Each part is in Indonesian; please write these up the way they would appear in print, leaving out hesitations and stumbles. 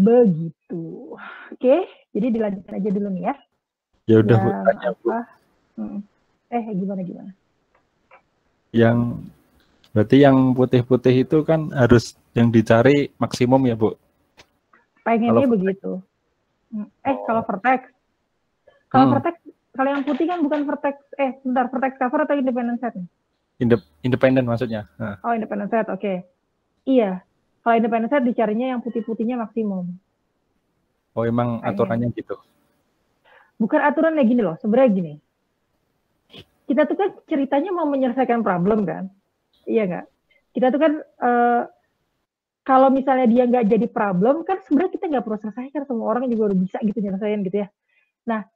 Begitu. Oke, jadi dilanjutkan aja dulu nih ya. Ya udah Bu, Yang tanya Bu. apa? Gimana? Yang berarti yang putih-putih itu kan harus yang dicari maksimum ya Bu. Kalau Pengennya vertex. begitu. Kalau Oh. vertex. Kalau Hmm, vertex, kalau yang putih kan bukan vertex, bentar, vertex cover atau independent set nih? independen maksudnya. Nah. Oh, independent set, oke. Iya, kalau independent set dicarinya yang putih-putihnya maksimum. Oh emang Pengen. aturannya gitu. Bukan aturannya gini loh, sebenarnya gini. Kita tuh kan ceritanya mau menyelesaikan problem kan? Iya nggak? Kita tuh kan, kalau misalnya dia nggak jadi problem, kan sebenarnya kita nggak perlu selesaikan. Semua orang juga udah bisa gitu nyelesain gitu ya. Nah,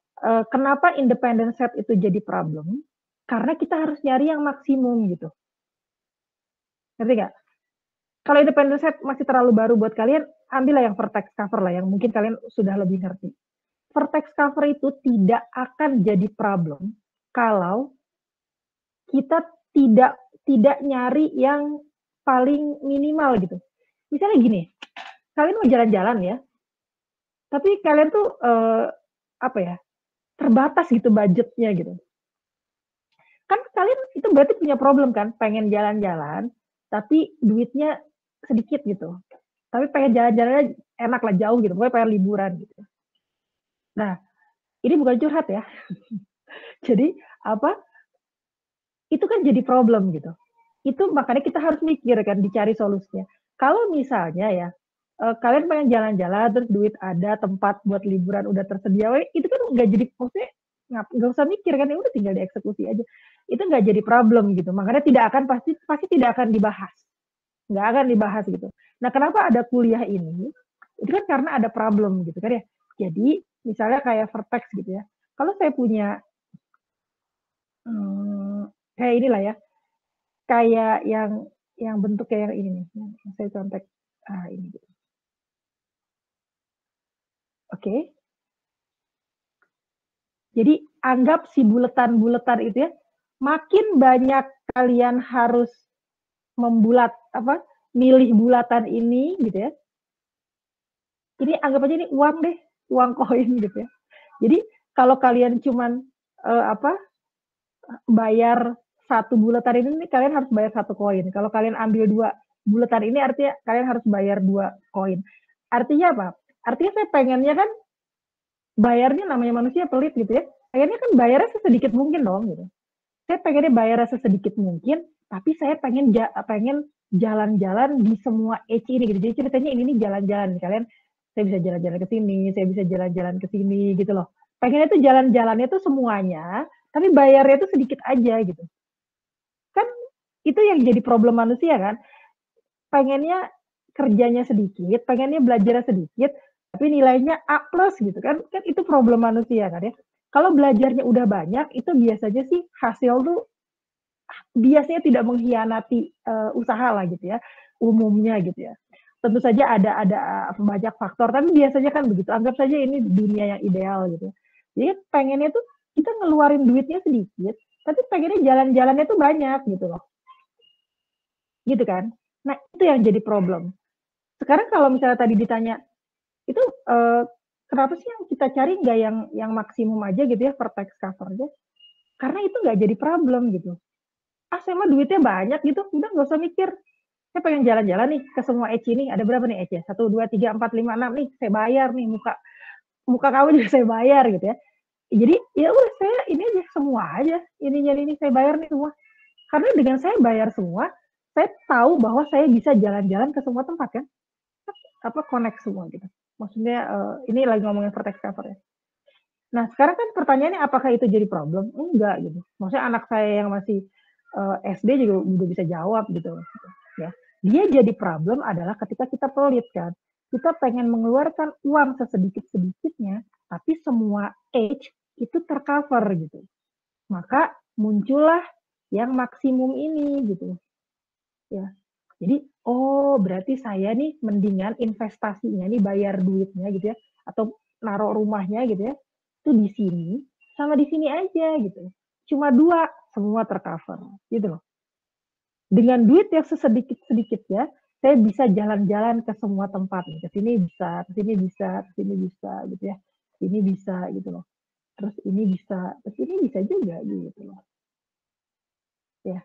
kenapa independent set itu jadi problem? Karena kita harus nyari yang maksimum gitu. Ngerti nggak? Kalau independent set masih terlalu baru buat kalian, ambillah yang vertex cover lah, yang mungkin kalian sudah lebih ngerti. Vertex cover itu tidak akan jadi problem kalau kita tidak nyari yang paling minimal gitu. Misalnya gini, kalian mau jalan-jalan ya, tapi kalian tuh apa ya, terbatas gitu budgetnya gitu. Kan kalian itu berarti punya problem kan, pengen jalan-jalan, tapi duitnya sedikit gitu. Tapi pengen jalan-jalannya enak lah, jauh gitu, pokoknya pengen liburan gitu. Nah, ini bukan curhat ya. Jadi apa? Itu kan jadi problem gitu. Itu makanya kita harus mikir kan, dicari solusinya. Kalau misalnya ya, kalian pengen jalan-jalan, terus duit ada, tempat buat liburan udah tersedia, itu kan nggak jadi, maksudnya nggak usah mikir kan, ya udah tinggal dieksekusi aja. Itu nggak jadi problem gitu. Makanya pasti tidak akan dibahas, nggak akan dibahas gitu. Nah, kenapa ada kuliah ini? Itu kan karena ada problem gitu kan ya. Jadi misalnya kayak vertex gitu ya. Kalau saya punya kayak inilah ya, kayak yang bentuk kayak yang ini nih, yang saya contek ini gitu. Oke. Jadi anggap si buletan-buletan itu ya, makin banyak kalian harus milih bulatan ini gitu ya. Ini anggap aja ini uang deh, uang koin gitu ya. Jadi kalau kalian cuman bayar satu bulatan ini, kalian harus bayar satu koin. Kalau kalian ambil dua bulatan ini, artinya kalian harus bayar dua koin. Artinya apa? Artinya saya pengennya kan bayarnya, namanya manusia pelit gitu ya. Pengennya kan bayarnya sesedikit mungkin dong gitu. Saya pengennya bayarnya sesedikit mungkin, tapi saya pengen jalan-jalan di semua EC ini gitu. Jadi ceritanya ini nih jalan-jalan. Kalian, saya bisa jalan-jalan ke sini, saya bisa jalan-jalan ke sini gitu loh. Pengennya tuh jalan-jalannya tuh semuanya, tapi bayarnya tuh sedikit aja gitu. Kan itu yang jadi problem manusia kan. Pengennya kerjanya sedikit, pengennya belajarnya sedikit, tapi nilainya A plus gitu kan. Kan itu problem manusia kan ya. Kalau belajarnya udah banyak, itu biasanya sih hasil tuh biasanya tidak mengkhianati usaha lah gitu ya, umumnya gitu ya. Tentu saja ada banyak faktor, tapi biasanya kan begitu. Anggap saja ini dunia yang ideal gitu. Jadi pengennya tuh kita ngeluarin duitnya sedikit, tapi pengennya jalan-jalannya tuh banyak gitu loh. Gitu kan. Nah, itu yang jadi problem. Sekarang kalau misalnya tadi ditanya, itu kenapa sih yang kita cari nggak yang maksimum aja gitu ya, vertex cover aja? Karena itu nggak jadi problem gitu. Saya mah duitnya banyak gitu, udah nggak usah mikir. Saya pengen jalan-jalan nih ke semua EC ini, ada berapa nih EC? 1, 2, 3, 4, 5, 6 nih, saya bayar nih, muka kamu juga saya bayar gitu ya. Jadi ya udah, saya ini aja semua aja, ini saya bayar nih semua. Karena dengan saya bayar semua, saya tahu bahwa saya bisa jalan-jalan ke semua tempat kan, connect semua gitu. Maksudnya ini lagi ngomongin vertex cover ya. Nah, sekarang kan pertanyaannya, apakah itu jadi problem? Enggak gitu. Maksudnya anak saya yang masih SD juga udah bisa jawab gitu ya. Dia jadi problem adalah ketika kita pelit kan. Kita pengen mengeluarkan uang sesedikit-sedikitnya, tapi semua age itu tercover gitu. Maka muncullah yang maksimum ini gitu. Ya. Jadi, oh berarti saya nih mendingan investasinya nih, bayar duitnya gitu ya, atau naruh rumahnya gitu ya, itu di sini sama di sini aja gitu. Cuma dua, semua tercover gitu loh. Dengan duit yang sesedikit-sedikitnya, saya bisa jalan-jalan ke semua tempat, ke sini bisa, ke sini bisa, ke sini bisa gitu ya. Ini bisa gitu loh. Terus ini bisa, terus ini bisa juga gitu loh. Ya.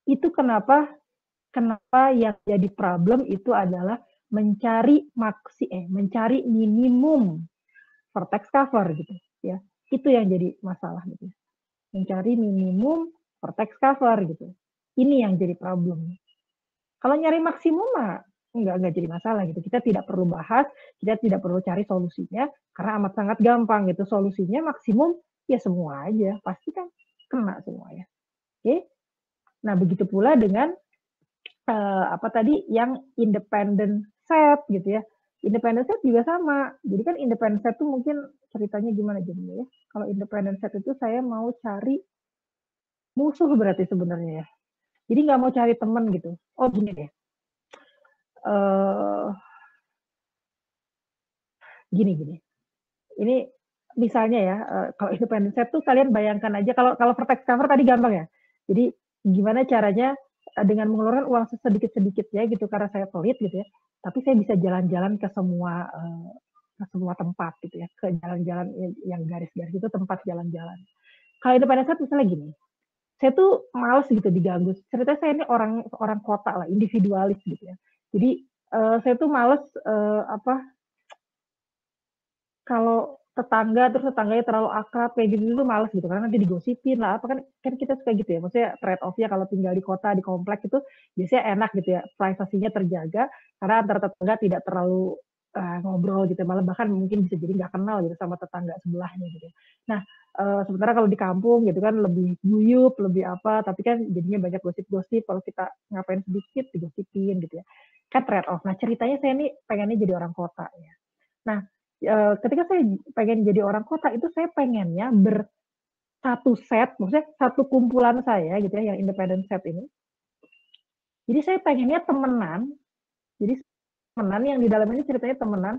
Itu kenapa yang jadi problem itu adalah mencari mencari minimum vertex cover gitu ya. Itu yang jadi masalah gitu. Mencari minimum vertex cover gitu. Ini yang jadi problem. Kalau nyari maksimum mah nggak jadi masalah gitu. Kita tidak perlu bahas, kita tidak perlu cari solusinya karena amat sangat gampang gitu. Solusinya maksimum ya semua aja, pasti kan kena semua ya. Oke. Nah, begitu pula dengan apa tadi yang independent set gitu ya. Independent set juga sama. Jadi kan independent set itu mungkin ceritanya gimana jadinya ya. Kalau independent set itu saya mau cari musuh berarti sebenarnya ya. Jadi nggak mau cari teman gitu. Oh gini deh. Gini. Ini misalnya ya, kalau independent set tuh kalian bayangkan aja kalau vertex cover tadi gampang ya. Jadi gimana caranya dengan mengeluarkan uang sedikit-sedikit ya gitu karena saya pelit gitu ya. Tapi saya bisa jalan-jalan ke semua tempat gitu ya, ke jalan-jalan yang garis-garis itu tempat jalan-jalan. Kalau independent set misalnya gini, saya tuh males gitu diganggu. Ceritanya saya ini orang kota lah, individualis gitu ya. Jadi saya tuh males kalau terus tetangganya terlalu akrab kayak gitu tuh males gitu karena nanti digosipin lah apa kan kita suka gitu ya, maksudnya trade off-nya kalau tinggal di kota di komplek itu biasanya enak gitu ya, privasinya terjaga karena antar tetangga tidak terlalu ngobrol gitu, malah bahkan mungkin bisa jadi nggak kenal gitu sama tetangga sebelahnya gitu. Nah, sementara kalau di kampung gitu kan lebih guyup, lebih apa, tapi kan jadinya banyak gosip-gosip kalau kita ngapain sedikit digosipin gitu ya. Kan trade off. Nah, ceritanya saya nih pengennya jadi orang kota ya. Nah, ketika saya pengen jadi orang kota itu saya pengennya satu set, maksudnya satu kumpulan saya gitu ya, yang independent set ini. Jadi saya pengennya temenan, jadi temenan yang di dalam ini ceritanya temenan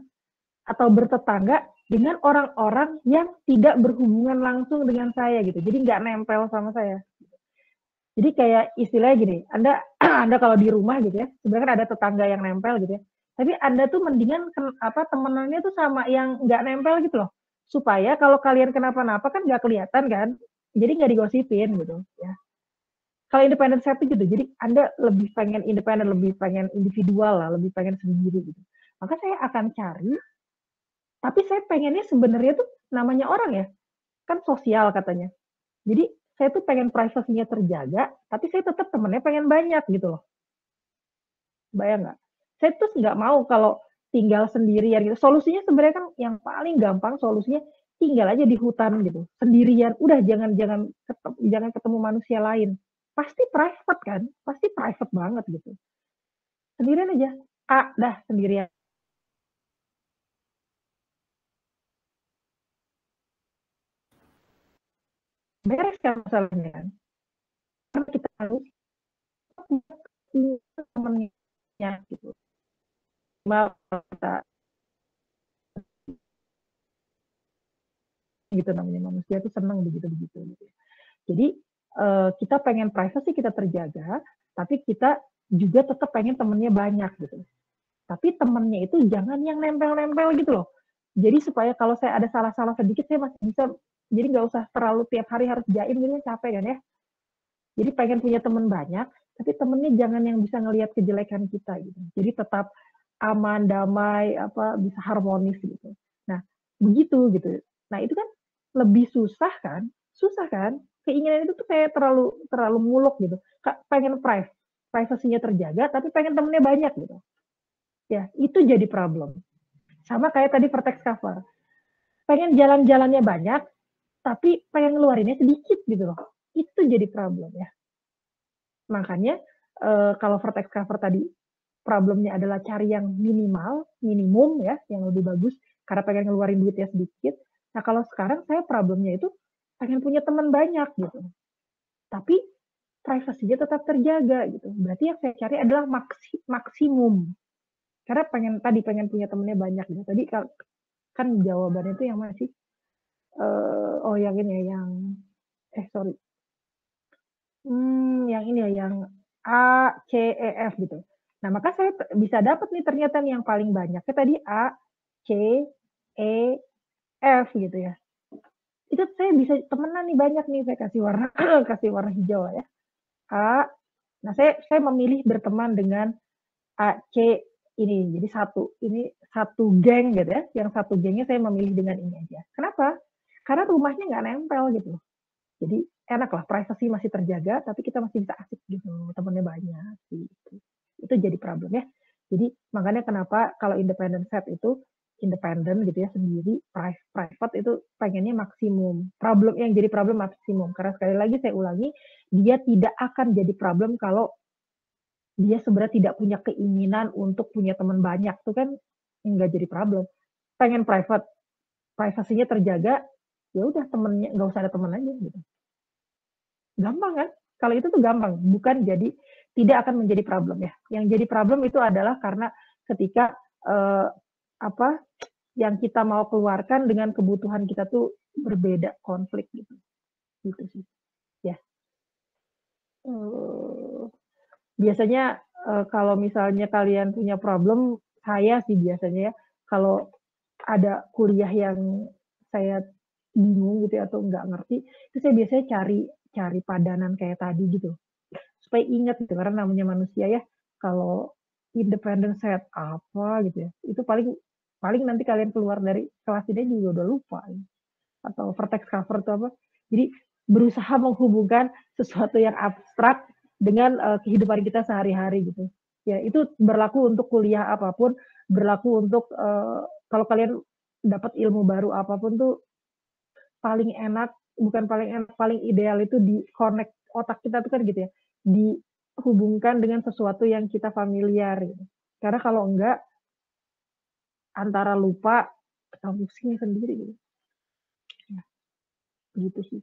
atau bertetangga dengan orang-orang yang tidak berhubungan langsung dengan saya gitu. Jadi nggak nempel sama saya. Jadi kayak istilahnya gini, Anda Anda kalau di rumah gitu ya, sebenarnya kan ada tetangga yang nempel gitu ya. Tapi Anda tuh mendingan temenannya tuh sama yang nggak nempel gitu loh. Supaya kalau kalian kenapa-napa kan nggak kelihatan kan. Jadi nggak digosipin gitu ya. Kalau independent set gitu, jadi Anda lebih pengen independen, lebih pengen individual lah, lebih pengen sendiri gitu. Maka saya akan cari, tapi saya pengennya sebenarnya tuh namanya orang ya, kan sosial katanya. Jadi saya tuh pengen privasinya terjaga, tapi saya tetap temennya pengen banyak gitu loh. Bayang nggak? Saya tuh nggak mau kalau tinggal sendirian gitu. Solusinya sebenarnya kan yang paling gampang solusinya tinggal aja di hutan gitu, sendirian. Udah jangan ketemu manusia lain. Pasti private kan? Pasti private banget gitu. Sendirian aja. Dah sendirian. Beres kan masalahnya kan? Karena kita harus punya temennya gitu. Mal kita gitu namanya manusia itu senang begitu-begitu gitu. Jadi kita pengen privacy kita terjaga, tapi kita juga tetap pengen temennya banyak gitu. Tapi temennya itu jangan yang nempel-nempel gitu loh. Jadi supaya kalau saya ada salah-salah sedikit saya masih bisa, jadi nggak usah terlalu tiap hari harus jaim gitu capek kan ya. Jadi pengen punya temen banyak, tapi temennya jangan yang bisa ngelihat kejelekan kita gitu. Jadi tetap aman, damai, bisa harmonis gitu. Nah, begitu gitu. Nah, itu kan lebih susah kan? Susah kan? Keinginan itu tuh kayak terlalu muluk gitu. Pengen privasinya terjaga, tapi pengen temennya banyak gitu. Ya, itu jadi problem. Sama kayak tadi vertex cover. Pengen jalan-jalannya banyak, tapi pengen ngeluarinnya sedikit gitu loh. Itu jadi problem ya. Makanya kalau vertex cover tadi problemnya adalah cari yang minimum ya, yang lebih bagus karena pengen ngeluarin duitnya sedikit. Nah kalau sekarang saya problemnya itu pengen punya teman banyak gitu, tapi privasinya tetap terjaga gitu. Berarti yang saya cari adalah maksimum. Karena pengen punya temennya banyak gitu. Tadi kan jawabannya itu yang masih oh yang ini ya yang sorry. Yang ini ya yang A, C, E, F gitu. Nah, maka saya bisa dapat nih ternyata nih yang paling banyak. Tadi A, C, E, F gitu ya. Itu saya bisa temenan nih banyak nih, saya kasih warna kasih warna hijau ya. A. Nah, saya memilih berteman dengan A, C ini. Jadi ini satu geng gitu ya. Yang satu gengnya saya memilih dengan ini aja. Kenapa? Karena rumahnya nggak nempel gitu. Jadi enak lah, privasi masih terjaga, tapi kita masih bisa asik gitu, temennya banyak gitu. Itu jadi problem ya. Jadi makanya kenapa kalau independent set itu independen gitu ya sendiri, private itu pengennya maksimum. Problem yang jadi problem maksimum. Karena sekali lagi saya ulangi, dia tidak akan jadi problem kalau dia sebenarnya tidak punya keinginan untuk punya teman banyak. Itu kan nggak jadi problem. Pengen private, privasinya terjaga, ya udah temennya nggak usah ada teman aja gitu. Gampang kan? Kalau itu tuh gampang, bukan jadi tidak akan menjadi problem ya. Yang jadi problem itu adalah karena ketika apa yang kita mau keluarkan dengan kebutuhan kita tuh berbeda, konflik gitu. Gitu sih. Ya. Biasanya kalau misalnya kalian punya problem, saya sih biasanya ya, kalau ada kuliah yang saya bingung gitu ya, atau nggak ngerti, itu saya biasanya cari padanan kayak tadi gitu. Supaya ingat gitu, karena namanya manusia ya, kalau independent set apa gitu ya, itu paling nanti kalian keluar dari kelas ini juga udah lupa. Atau vertex cover itu apa. Jadi berusaha menghubungkan sesuatu yang abstrak dengan kehidupan kita sehari-hari gitu. Ya, itu berlaku untuk kuliah apapun, berlaku untuk kalau kalian dapat ilmu baru apapun tuh paling enak, bukan paling enak, paling ideal itu di connect otak kita tuh kan gitu ya, dihubungkan dengan sesuatu yang kita familiar gitu. Karena kalau enggak antara lupa atau pusing sendiri gitu. Ya, gitu sih.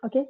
Oke.